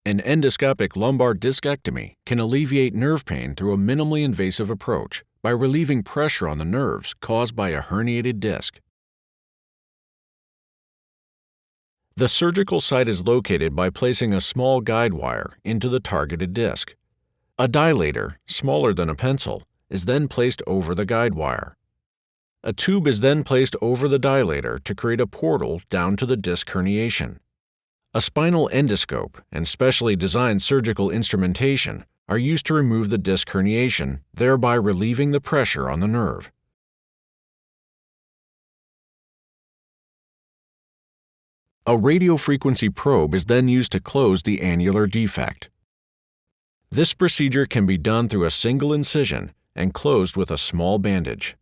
An endoscopic lumbar discectomy can alleviate nerve pain through a minimally invasive approach by relieving pressure on the nerves caused by a herniated disc. The surgical site is located by placing a small guide wire into the targeted disc. A dilator, smaller than a pencil, is then placed over the guide wire. A tube is then placed over the dilator to create a portal down to the disc herniation. A spinal endoscope and specially designed surgical instrumentation are used to remove the disc herniation, thereby relieving the pressure on the nerve. A radiofrequency probe is then used to close the annular defect. This procedure can be done through a single incision and closed with a small bandage.